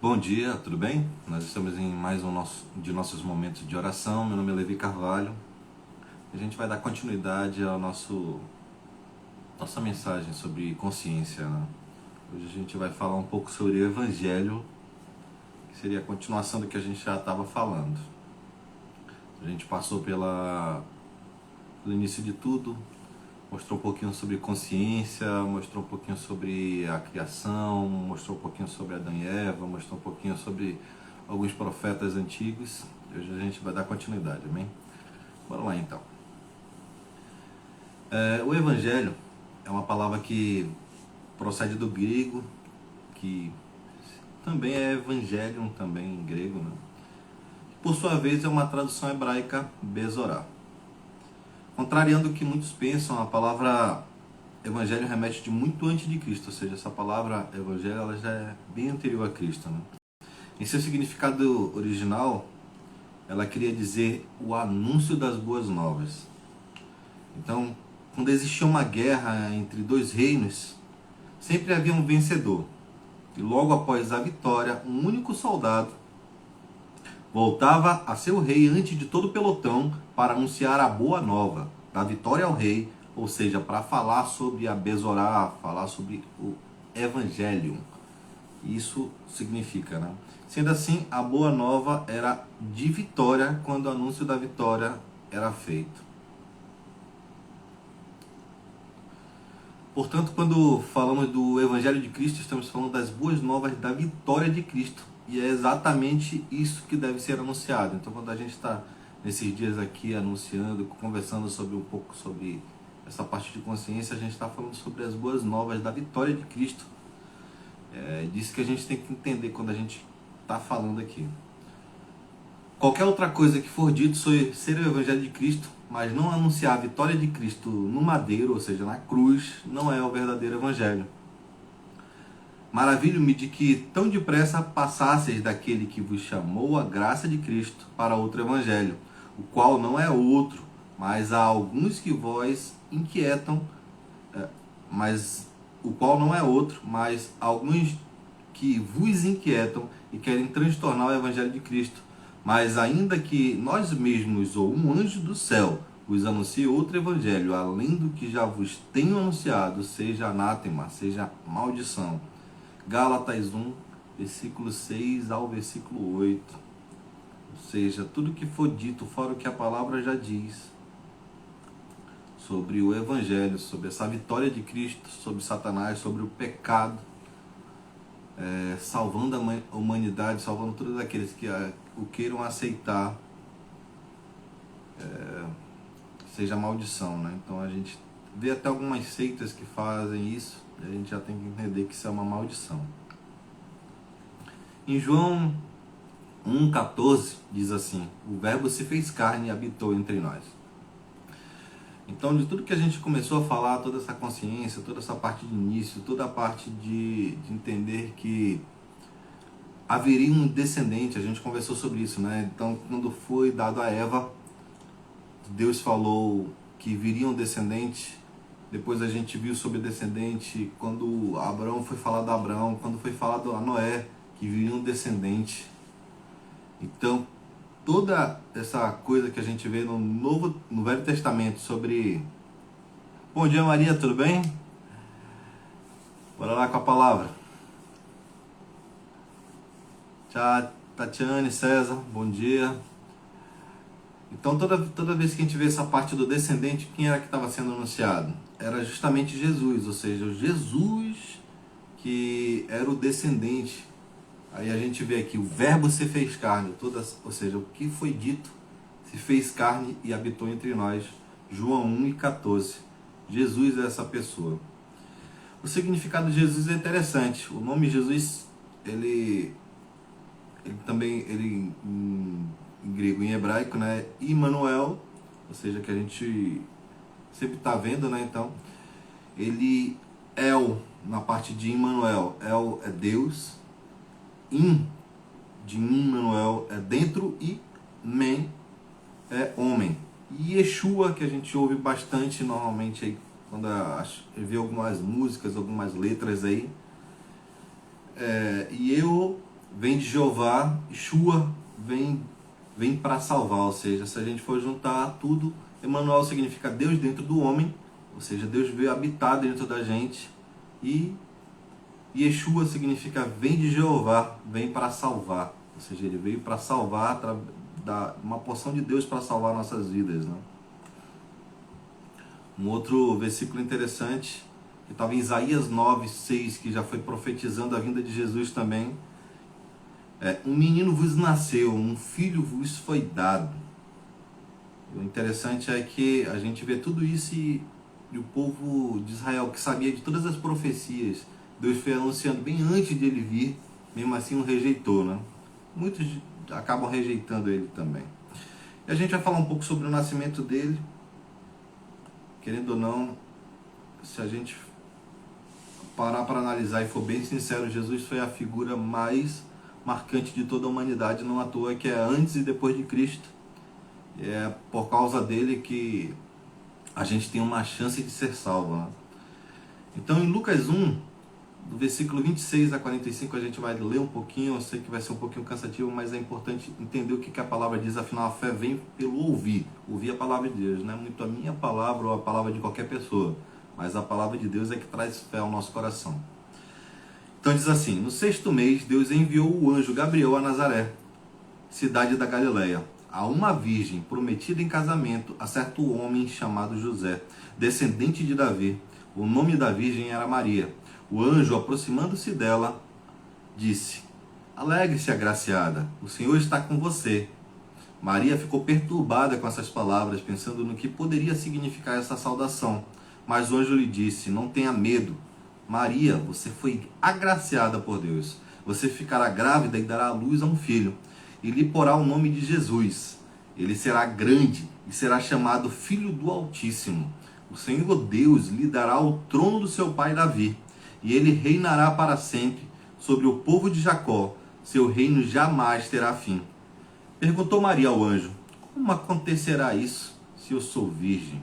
Bom dia, tudo bem? Nós estamos em mais um de nossos momentos de oração. Meu nome é Levi Carvalho. A gente vai dar continuidade ao nossa mensagem sobre consciência, né? Hoje a gente vai falar um pouco sobre o Evangelho, que seria a continuação do que a gente já estava falando. A gente passou pelo início de tudo, mostrou um pouquinho sobre consciência, mostrou um pouquinho sobre a criação, mostrou um pouquinho sobre Adão e Eva, mostrou um pouquinho sobre alguns profetas antigos. Hoje a gente vai dar continuidade, amém? Bora lá então. O Evangelho é uma palavra que procede do grego, que também é Evangelion, também em grego, né? Por sua vez é uma tradução hebraica Besorá. Contrariando o que muitos pensam, a palavra Evangelho remete de muito antes de Cristo, ou seja, essa palavra Evangelho ela já é bem anterior a Cristo, né? Em seu significado original, ela queria dizer o anúncio das boas novas. Então, quando existia uma guerra entre dois reinos, sempre havia um vencedor. E logo após a vitória, um único soldado voltava a ser o rei antes de todo o pelotão para anunciar a boa nova da vitória ao rei, ou seja, para falar sobre a Besorá, falar sobre o Evangelho. Isso significa, né? Sendo assim, a boa nova era de vitória quando o anúncio da vitória era feito. Portanto, quando falamos do Evangelho de Cristo, estamos falando das boas novas da vitória de Cristo. E é exatamente isso que deve ser anunciado. Então, quando a gente está nesses dias aqui anunciando, conversando sobre um pouco sobre essa parte de consciência, a gente está falando sobre as boas novas da vitória de Cristo. É disso que a gente tem que entender quando a gente está falando aqui. Qualquer outra coisa que for dito sobre ser o Evangelho de Cristo, mas não anunciar a vitória de Cristo no madeiro, ou seja, na cruz, não é o verdadeiro Evangelho. Maravilho-me de que tão depressa passasseis daquele que vos chamou a graça de Cristo para outro Evangelho, o qual não é outro, mas há alguns que vós inquietam, mas o qual não é outro, mas alguns que vos inquietam e querem transtornar o Evangelho de Cristo. Mas ainda que nós mesmos ou um anjo do céu vos anuncie outro evangelho, além do que já vos tenho anunciado, seja anátema, seja maldição. Gálatas 1, versículo 6 ao versículo 8. Ou seja, tudo que for dito, fora o que a palavra já diz, sobre o evangelho, sobre essa vitória de Cristo, sobre Satanás, sobre o pecado, salvando a humanidade, salvando todos aqueles que o queiram aceitar, seja maldição, né? Então a gente vê até algumas seitas que fazem isso, e a gente já tem que entender que isso é uma maldição. Em João 1,14 diz assim: o verbo se fez carne e habitou entre nós. Então, de tudo que a gente começou a falar, toda essa consciência, toda essa parte de início, toda a parte de entender que haveria um descendente, a gente conversou sobre isso, né? Então, quando foi dado a Eva, Deus falou que viria um descendente. Depois a gente viu sobre o descendente, quando Abraão foi falado a Abraão, quando foi falado a Noé, que viria um descendente. Então, toda essa coisa que a gente vê no Velho Testamento sobre... Bom dia, Maria, tudo bem? Bora lá com a palavra. Tchau, Tatiane, César, bom dia. Então, toda vez que a gente vê essa parte do descendente, quem era que estava sendo anunciado? Era justamente Jesus, ou seja, o Jesus que era o descendente. Aí a gente vê aqui, o verbo se fez carne, ou seja, o que foi dito se fez carne e habitou entre nós. João 1,14. Jesus é essa pessoa. O significado de Jesus é interessante. O nome Jesus, ele também, em grego, em hebraico, né? Immanuel, ou seja, que a gente sempre está vendo, né? Então, ele El, na parte de Immanuel, El é Deus, de Immanuel é dentro e Men é homem. E Yeshua, que a gente ouve bastante normalmente aí, quando vê algumas músicas, algumas letras aí, e eu vem de Jeová, Yeshua vem para salvar, ou seja, se a gente for juntar tudo, Emmanuel significa Deus dentro do homem, ou seja, Deus veio habitar dentro da gente, e Yeshua significa vem de Jeová, vem para salvar, ou seja, ele veio para salvar, dar uma porção de Deus para salvar nossas vidas, né? Um outro versículo interessante, que estava em Isaías 9:6, que já foi profetizando a vinda de Jesus também. Um menino vos nasceu, um filho vos foi dado. E o interessante é que a gente vê tudo isso e o povo de Israel, que sabia de todas as profecias, Deus foi anunciando bem antes de ele vir, mesmo assim o rejeitou, né? Muitos acabam rejeitando ele também. E a gente vai falar um pouco sobre o nascimento dele. Querendo ou não, se a gente parar para analisar e for bem sincero, Jesus foi a figura mais marcante de toda a humanidade, não à toa que é antes e depois de Cristo. É por causa dele que a gente tem uma chance de ser salvo, né? Então, em Lucas 1, do versículo 26 a 45, a gente vai ler um pouquinho. Eu sei que vai ser um pouquinho cansativo, mas é importante entender o que a palavra diz. Afinal, a fé vem pelo ouvir a palavra de Deus. Não é muito a minha palavra ou a palavra de qualquer pessoa, mas a palavra de Deus é que traz fé ao nosso coração. Então diz assim: no 6º mês, Deus enviou o anjo Gabriel a Nazaré, cidade da Galileia, a uma virgem prometida em casamento a certo homem chamado José, descendente de Davi. O nome da virgem era Maria. O anjo, aproximando-se dela, disse: alegre-se, agraciada, o Senhor está com você. Maria ficou perturbada com essas palavras, pensando no que poderia significar essa saudação. Mas o anjo lhe disse: não tenha medo, Maria, você foi agraciada por Deus. Você ficará grávida e dará à luz a um filho, e lhe porá o nome de Jesus. Ele será grande e será chamado Filho do Altíssimo. O Senhor Deus lhe dará o trono do seu pai Davi, e ele reinará para sempre sobre o povo de Jacó. Seu reino jamais terá fim. Perguntou Maria ao anjo: como acontecerá isso, se eu sou virgem?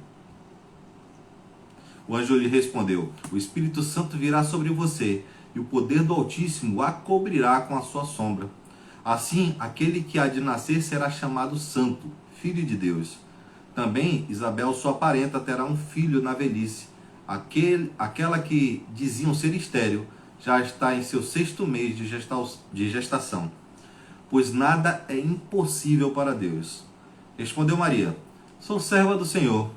O anjo lhe respondeu: o Espírito Santo virá sobre você, e o poder do Altíssimo a cobrirá com a sua sombra. Assim, aquele que há de nascer será chamado Santo, Filho de Deus. Também Isabel, sua parenta, terá um filho na velhice. Aquela que diziam ser estéril já está em seu 6º mês de gestação, pois nada é impossível para Deus. Respondeu Maria: sou serva do Senhor,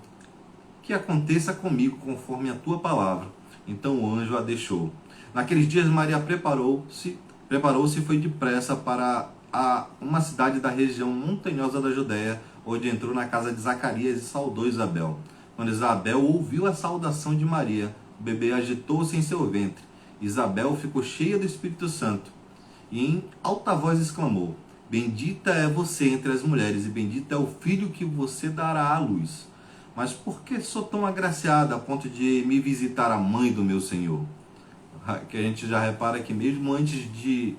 que aconteça comigo conforme a tua palavra. Então o anjo a deixou. Naqueles dias Maria preparou-se e foi depressa para uma cidade da região montanhosa da Judéia, onde entrou na casa de Zacarias e saudou Isabel. Quando Isabel ouviu a saudação de Maria, o bebê agitou-se em seu ventre. Isabel ficou cheia do Espírito Santo e em alta voz exclamou: bendita é você entre as mulheres e bendito é o filho que você dará à luz. Mas por que sou tão agraciada a ponto de me visitar a mãe do meu Senhor? Que a gente já repara que mesmo antes de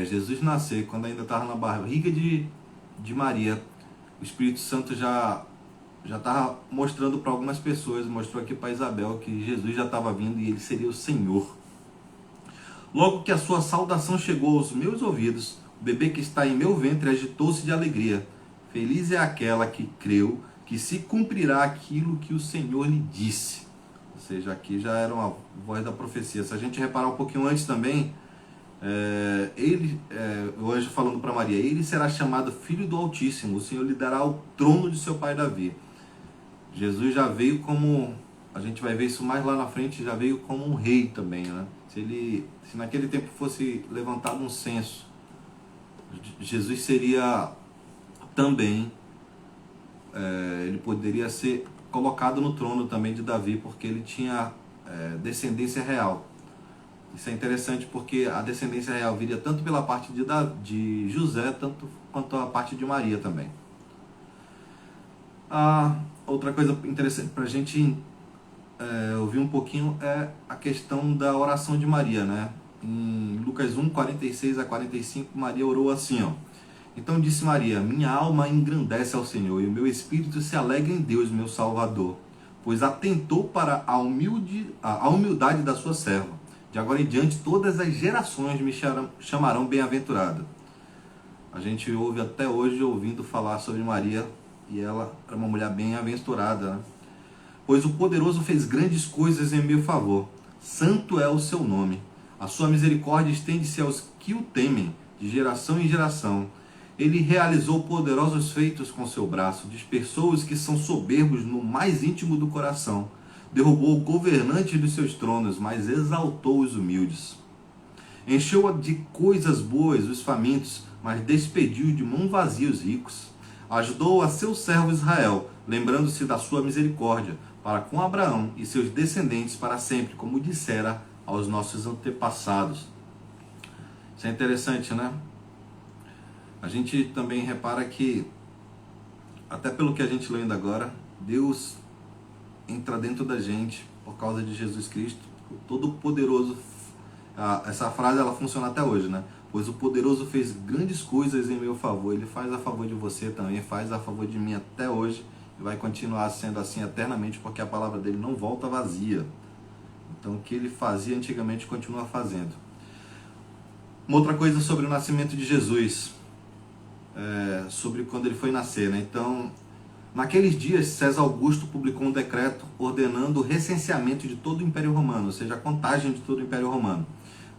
Jesus nascer, quando ainda estava na barriga de Maria, o Espírito Santo já estava mostrando para algumas pessoas, mostrou aqui para Isabel que Jesus já estava vindo e ele seria o Senhor. Logo que a sua saudação chegou aos meus ouvidos, o bebê que está em meu ventre agitou-se de alegria. Feliz é aquela que creu que se cumprirá aquilo que o Senhor lhe disse. Ou seja, aqui já era uma voz da profecia. Se a gente reparar um pouquinho antes também, o anjo falando para Maria: ele será chamado Filho do Altíssimo, o Senhor lhe dará o trono de seu pai Davi. Jesus já veio como, a gente vai ver isso mais lá na frente, já veio como um rei também, né? Se naquele tempo fosse levantado um censo, Jesus seria também, ele poderia ser colocado no trono também de Davi, porque ele tinha descendência real. Isso é interessante porque a descendência real viria tanto pela parte de José, tanto quanto a parte de Maria também. Outra coisa interessante para a gente ouvir um pouquinho é a questão da oração de Maria, né? Em Lucas 1, 46 a 45, Maria orou assim, ó: então disse Maria: minha alma engrandece ao Senhor, e o meu espírito se alegra em Deus, meu Salvador, pois atentou para a humildade da sua serva. De agora em diante, todas as gerações me chamarão bem-aventurado. A gente ouve até hoje ouvindo falar sobre Maria, e ela era uma mulher bem-aventurada, né? Pois o poderoso fez grandes coisas em meu favor. Santo é o seu nome. A sua misericórdia estende-se aos que o temem, de geração em geração. Ele realizou poderosos feitos com seu braço, dispersou os que são soberbos no mais íntimo do coração. Derrubou governantes dos seus tronos, mas exaltou os humildes. Encheu de coisas boas os famintos, mas despediu de mão vazia os ricos. Ajudou a seu servo Israel, lembrando-se da sua misericórdia, para com Abraão e seus descendentes para sempre, como dissera aos nossos antepassados. Isso é interessante, né? A gente também repara que, até pelo que a gente leu ainda agora, Deus entra dentro da gente por causa de Jesus Cristo, o Todo-Poderoso. Essa frase ela funciona até hoje, né? Pois o poderoso fez grandes coisas em meu favor. Ele faz a favor de você também, faz a favor de mim até hoje e vai continuar sendo assim eternamente, porque a palavra dele não volta vazia. Então o que ele fazia antigamente continua fazendo. Uma outra coisa sobre o nascimento de Jesus, sobre quando ele foi nascer, né? Então, naqueles dias, César Augusto publicou um decreto ordenando o recenseamento de todo o Império Romano, ou seja, a contagem de todo o Império Romano.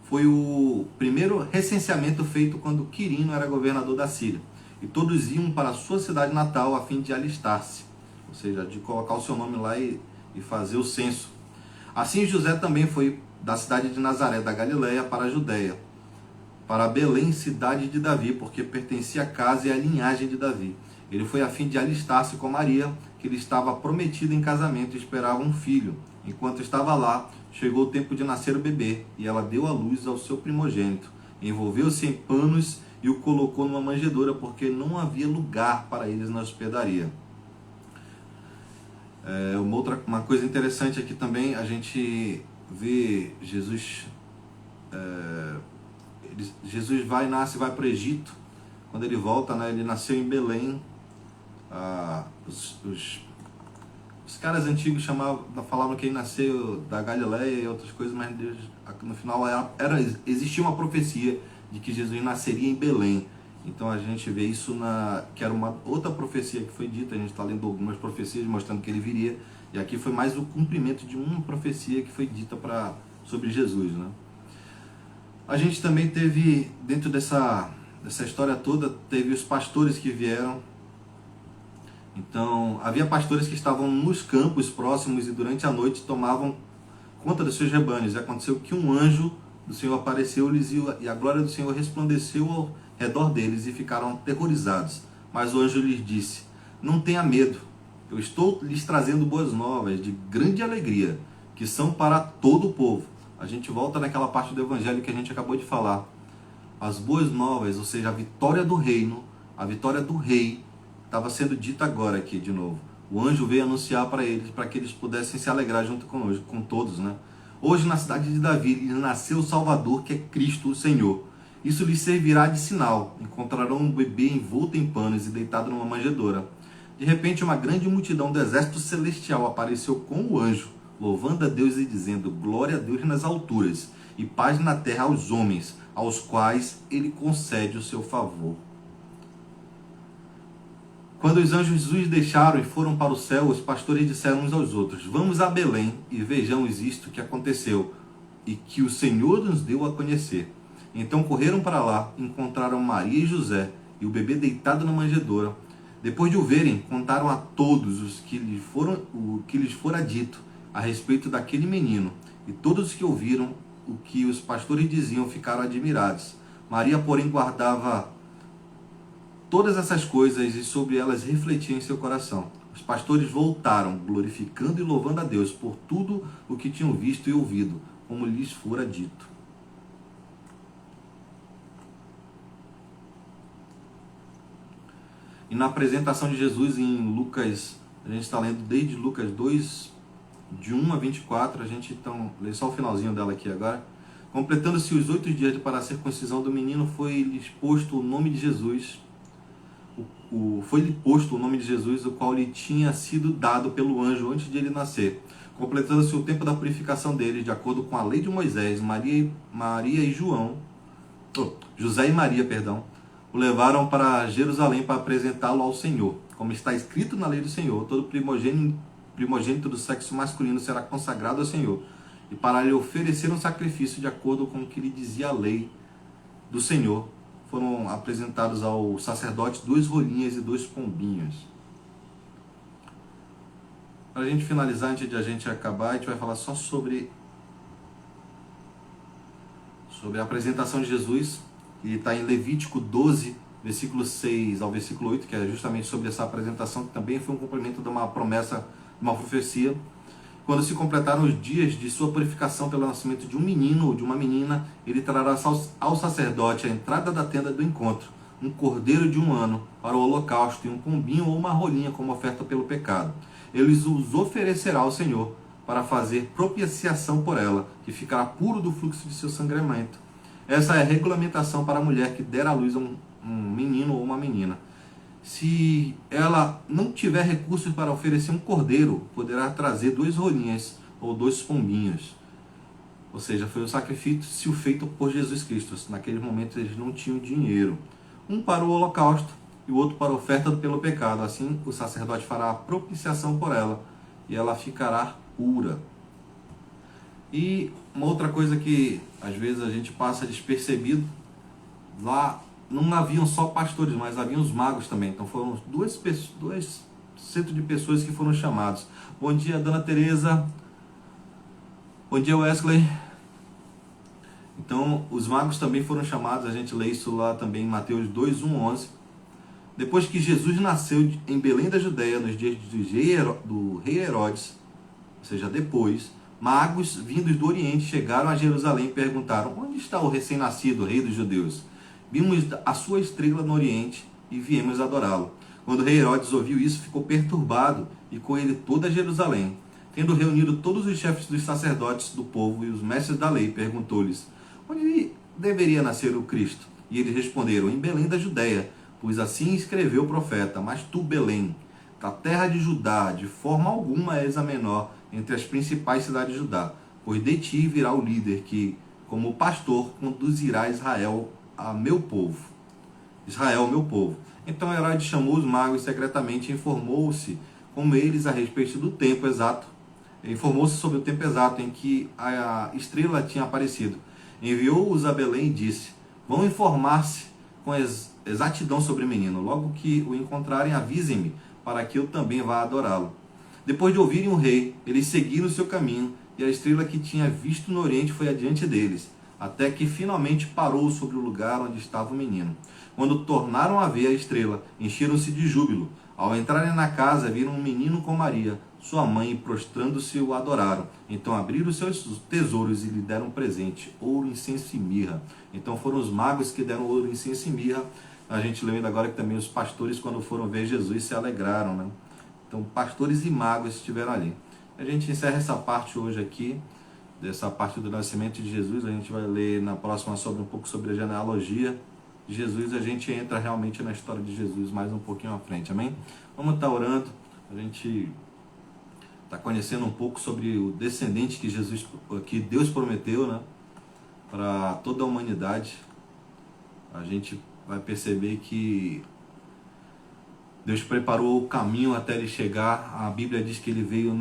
Foi o primeiro recenseamento feito quando Quirino era governador da Síria. E todos iam para a sua cidade natal a fim de alistar-se, ou seja, de colocar o seu nome lá e fazer o censo. Assim, José também foi da cidade de Nazaré, da Galileia, para a Judéia, para Belém, cidade de Davi, porque pertencia à casa e à linhagem de Davi. Ele foi a fim de alistar-se com Maria, que lhe estava prometida em casamento e esperava um filho. Enquanto estava lá, chegou o tempo de nascer o bebê, e ela deu à luz ao seu primogênito. Envolveu-se em panos e o colocou numa manjedoura, porque não havia lugar para eles na hospedaria. Uma coisa interessante aqui também, a gente vê Jesus... Jesus nasce e vai para o Egito. Quando ele volta, né, ele nasceu em Belém. Os caras antigos falavam que ele nasceu da Galileia e outras coisas, mas Deus, no final existia uma profecia de que Jesus nasceria em Belém. Então a gente vê isso que era uma outra profecia que foi dita. A gente está lendo algumas profecias mostrando que ele viria, e aqui foi mais o cumprimento de uma profecia que foi dita sobre Jesus, né? A gente também teve, dentro dessa história toda, teve os pastores que vieram. Então, havia pastores que estavam nos campos próximos e durante a noite tomavam conta dos seus rebanhos. E aconteceu que um anjo do Senhor apareceu-lhes e a glória do Senhor resplandeceu ao redor deles e ficaram aterrorizados. Mas o anjo lhes disse: não tenha medo, eu estou lhes trazendo boas novas de grande alegria, que são para todo o povo. A gente volta naquela parte do evangelho que a gente acabou de falar. As boas novas, ou seja, a vitória do reino, a vitória do rei, estava sendo dita agora aqui de novo. O anjo veio anunciar para eles, para que eles pudessem se alegrar junto com todos, né? Hoje, na cidade de Davi, lhe nasceu o Salvador, que é Cristo, o Senhor. Isso lhes servirá de sinal. Encontrarão um bebê envolto em panos e deitado numa manjedoura. De repente, uma grande multidão do exército celestial apareceu com o anjo, louvando a Deus e dizendo: glória a Deus nas alturas e paz na terra aos homens, aos quais ele concede o seu favor. Quando os anjos os deixaram e foram para o céu, os pastores disseram uns aos outros: vamos a Belém e vejamos isto que aconteceu e que o Senhor nos deu a conhecer. Então correram para lá, encontraram Maria e José e o bebê deitado na manjedoura. Depois de o verem, contaram a todos o que lhes fora dito a respeito daquele menino, e todos os que ouviram o que os pastores diziam ficaram admirados. Maria, porém, guardava todas essas coisas e sobre elas refletia em seu coração. Os pastores voltaram, glorificando e louvando a Deus por tudo o que tinham visto e ouvido, como lhes fora dito. E na apresentação de Jesus em Lucas, a gente está lendo desde Lucas 2, de 1 a 24, a gente então lê só o finalzinho dela aqui agora. Completando-se os 8 dias para a circuncisão do menino, foi-lhes posto o nome de Jesus, o qual lhe tinha sido dado pelo anjo antes de ele nascer. Completando-se o tempo da purificação deles, de acordo com a lei de Moisés, José e Maria, perdão, o levaram para Jerusalém para apresentá-lo ao Senhor. Como está escrito na lei do Senhor, todo primogênito do sexo masculino será consagrado ao Senhor, e para lhe oferecer um sacrifício de acordo com o que lhe dizia a lei do Senhor, foram apresentados ao sacerdote 2 rolinhas e 2 pombinhos. Para a gente finalizar, antes de a gente acabar, a gente vai falar só sobre a apresentação de Jesus, que está em Levítico 12, versículo 6 ao versículo 8, que é justamente sobre essa apresentação, que também foi um cumprimento de uma promessa, de uma profecia. Quando se completaram os dias de sua purificação pelo nascimento de um menino ou de uma menina, ele trará ao sacerdote a entrada da tenda do encontro, um cordeiro de 1 ano para o holocausto e um pombinho ou uma rolinha como oferta pelo pecado. Ele os oferecerá ao Senhor para fazer propiciação por ela, que ficará puro do fluxo de seu sangramento. Essa é a regulamentação para a mulher que der à luz a um menino ou uma menina. Se ela não tiver recursos para oferecer um cordeiro, poderá trazer 2 rolinhas ou 2 pombinhos. Ou seja, foi o sacrifício feito por Jesus Cristo. Naquele momento eles não tinham dinheiro. Um para o holocausto e o outro para a oferta pelo pecado. Assim o sacerdote fará a propiciação por ela e ela ficará pura. E uma outra coisa que às vezes a gente passa despercebido, lá não haviam só pastores, mas haviam os magos também. Então foram dois centros de pessoas que foram chamados. Bom dia, Dona Tereza. Bom dia, Wesley. Então os magos também foram chamados. A gente lê isso lá também em Mateus 2, 1, 11. Depois que Jesus nasceu em Belém da Judéia, nos dias do rei Herodes, ou seja, depois, magos vindos do Oriente chegaram a Jerusalém e perguntaram: onde está o recém-nascido rei dos judeus? Vimos a sua estrela no Oriente e viemos adorá-lo. Quando o rei Herodes ouviu isso, ficou perturbado e com ele toda Jerusalém. Tendo reunido todos os chefes dos sacerdotes do povo e os mestres da lei, perguntou-lhes: onde deveria nascer o Cristo? E eles responderam: em Belém da Judéia, pois assim escreveu o profeta. Mas tu, Belém, da terra de Judá, de forma alguma és a menor entre as principais cidades de Judá, pois de ti virá o líder que, como pastor, conduzirá Israel a meu povo. Israel, meu povo. Então Herodes chamou os magos secretamente e informou-se com eles a respeito do tempo exato. Informou-se sobre o tempo exato em que a estrela tinha aparecido. Enviou-os a Belém e disse: vão informar-se com exatidão sobre o menino. Logo que o encontrarem, avisem-me, para que eu também vá adorá-lo. Depois de ouvirem o rei, eles seguiram o seu caminho, e a estrela que tinha visto no Oriente foi adiante deles, até que finalmente parou sobre o lugar onde estava o menino. Quando tornaram a ver a estrela, encheram-se de júbilo. Ao entrarem na casa, viram um menino com Maria, sua mãe, e prostrando-se o adoraram. Então abriram seus tesouros e lhe deram presente, ouro, incenso e mirra. Então foram os magos que deram ouro, incenso e mirra. A gente leu ainda agora que também os pastores, quando foram ver Jesus, se alegraram, né? Então pastores e magos estiveram ali. A gente encerra essa parte hoje aqui, dessa parte do nascimento de Jesus. A gente vai ler na próxima um pouco sobre a genealogia de Jesus. A gente entra realmente na história de Jesus mais um pouquinho à frente, amém? Vamos estar orando. A gente está conhecendo um pouco sobre o descendente que Deus prometeu, né, para toda a humanidade. A gente vai perceber que Deus preparou o caminho até ele chegar. A Bíblia diz que ele veio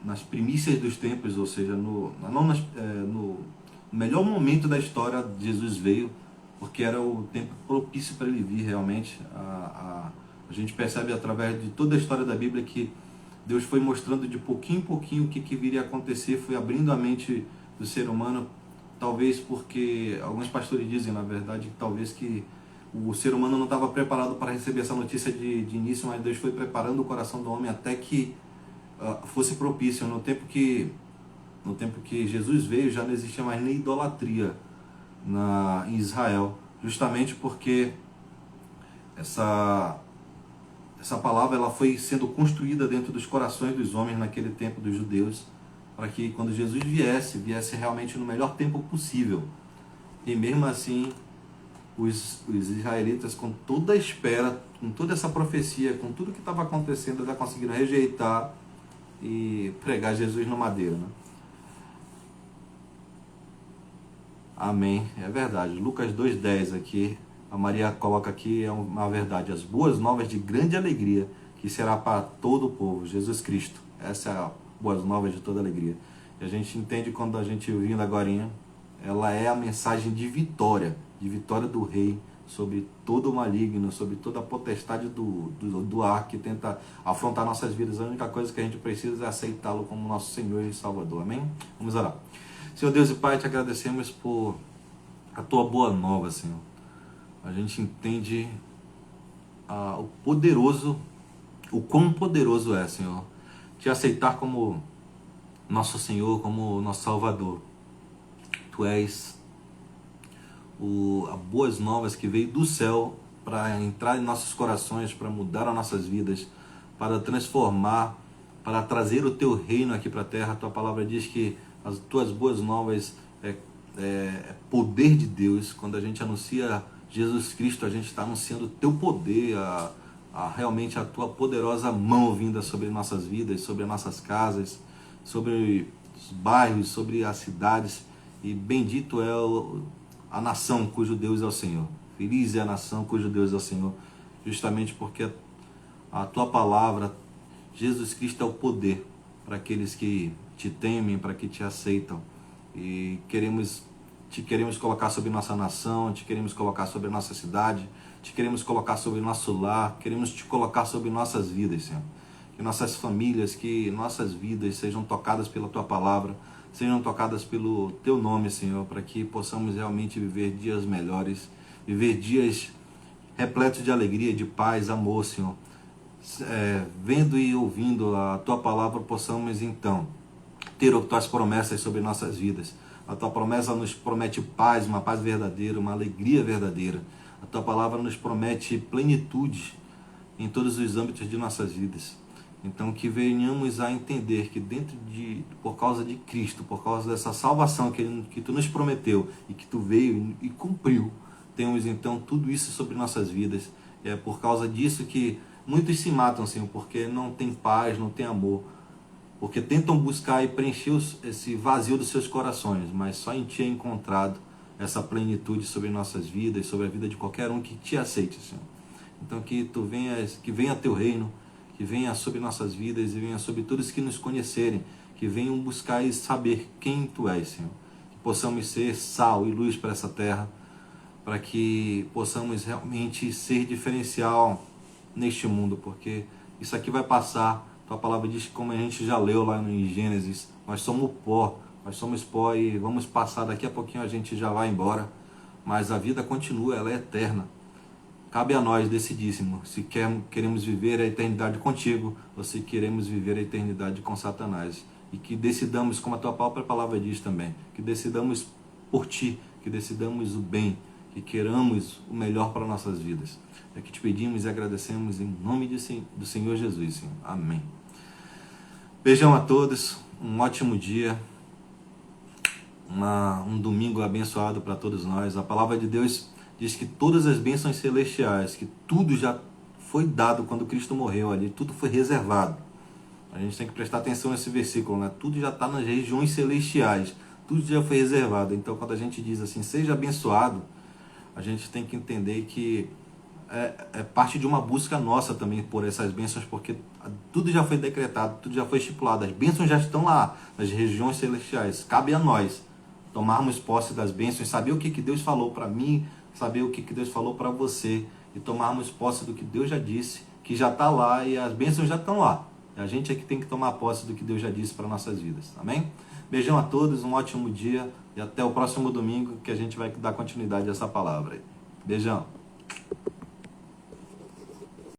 nas primícias dos tempos, ou seja, no melhor momento da história. Jesus veio, porque era o tempo propício para ele vir realmente. A gente percebe através de toda a história da Bíblia que Deus foi mostrando de pouquinho em pouquinho o que viria a acontecer, foi abrindo a mente do ser humano, talvez porque alguns pastores dizem, na verdade, que talvez que o ser humano não estava preparado para receber essa notícia de início, mas Deus foi preparando o coração do homem até que fosse propício. No tempo que Jesus veio, já não existia mais nem idolatria em Israel, justamente porque essa palavra ela foi sendo construída dentro dos corações dos homens naquele tempo, dos judeus, para que quando Jesus viesse realmente no melhor tempo possível. E mesmo assim, os israelitas, com toda a espera, com toda essa profecia, com tudo que estava acontecendo, ainda conseguiram rejeitar e pregar Jesus no madeiro, né? Amém, é verdade. Lucas 2,10 aqui, a Maria coloca aqui, é uma verdade. As boas novas de grande alegria, que será para todo o povo, Jesus Cristo. Essa é a boas novas de toda alegria. E a gente entende quando a gente ouvindo agorinha, ela é a mensagem de vitória do rei sobre todo o maligno, sobre toda a potestade do ar que tenta afrontar nossas vidas. A única coisa que a gente precisa é aceitá-lo como nosso Senhor e Salvador. Amém? Vamos orar. Senhor Deus e Pai, te agradecemos por a tua boa nova, Senhor. A gente entende o quão poderoso é, Senhor, te aceitar como nosso Senhor, como nosso Salvador. Tu és a boas novas que veio do céu para entrar em nossos corações, para mudar as nossas vidas, para transformar, para trazer o teu reino aqui para a terra. A tua palavra diz que as tuas boas novas é poder de Deus. Quando a gente anuncia Jesus Cristo, a gente está anunciando o teu poder, realmente a tua poderosa mão vinda sobre nossas vidas, sobre as nossas casas, sobre os bairros, sobre as cidades. E bendito é a nação cujo Deus é o Senhor. Feliz é a nação cujo Deus é o Senhor, justamente porque a tua palavra, Jesus Cristo, é o poder para aqueles que te temem, para que te aceitam. E te queremos colocar sobre nossa nação, te queremos colocar sobre nossa cidade, te queremos colocar sobre nosso lar, queremos te colocar sobre nossas vidas, Senhor. Que nossas famílias, que nossas vidas sejam tocadas pela tua palavra, sejam tocadas pelo teu nome, Senhor, para que possamos realmente viver dias melhores, viver dias repletos de alegria, de paz, amor, Senhor. Vendo e ouvindo a tua palavra, possamos então ter as tuas promessas sobre nossas vidas. A tua promessa nos promete paz, uma paz verdadeira, uma alegria verdadeira. A tua palavra nos promete plenitude em todos os âmbitos de nossas vidas. Então que venhamos a entender que por causa de Cristo, por causa dessa salvação que tu nos prometeu e que tu veio e cumpriu, temos então tudo isso sobre nossas vidas. É por causa disso que muitos se matam, Senhor, porque não tem paz, não tem amor, porque tentam buscar e preencher esse vazio dos seus corações, mas só em Ti é encontrado essa plenitude sobre nossas vidas, sobre a vida de qualquer um que Te aceite, Senhor. Então que venha Teu reino, que venha sobre nossas vidas e venha sobre todos que nos conhecerem, que venham buscar e saber quem Tu és, Senhor. Que possamos ser sal e luz para essa terra, para que possamos realmente ser diferencial neste mundo, porque isso aqui vai passar. Tua palavra diz que, como a gente já leu lá em Gênesis, nós somos pó e vamos passar, daqui a pouquinho a gente já vai embora, mas a vida continua, ela é eterna. Cabe a nós decidíssimo se queremos viver a eternidade contigo ou se queremos viver a eternidade com Satanás. E que decidamos, como a tua própria palavra diz também, que decidamos por Ti, que decidamos o bem, que queiramos o melhor para nossas vidas. É que te pedimos e agradecemos em nome do Senhor Jesus, Senhor. Amém. Beijão a todos, um ótimo dia, um domingo abençoado para todos nós. A palavra de Deus diz que todas as bênçãos celestiais, que tudo já foi dado quando Cristo morreu ali, tudo foi reservado. A gente tem que prestar atenção nesse versículo, né? Tudo já está nas regiões celestiais, tudo já foi reservado. Então, quando a gente diz assim, seja abençoado, a gente tem que entender que é parte de uma busca nossa também por essas bênçãos, porque tudo já foi decretado, tudo já foi estipulado, as bênçãos já estão lá nas regiões celestiais. Cabe a nós tomarmos posse das bênçãos, saber o que Deus falou para mim, saber o que Deus falou para você e tomarmos posse do que Deus já disse, que já está lá e as bênçãos já estão lá. A gente é que tem que tomar posse do que Deus já disse para nossas vidas. Amém? Beijão a todos, um ótimo dia e até o próximo domingo que a gente vai dar continuidade a essa palavra. Beijão.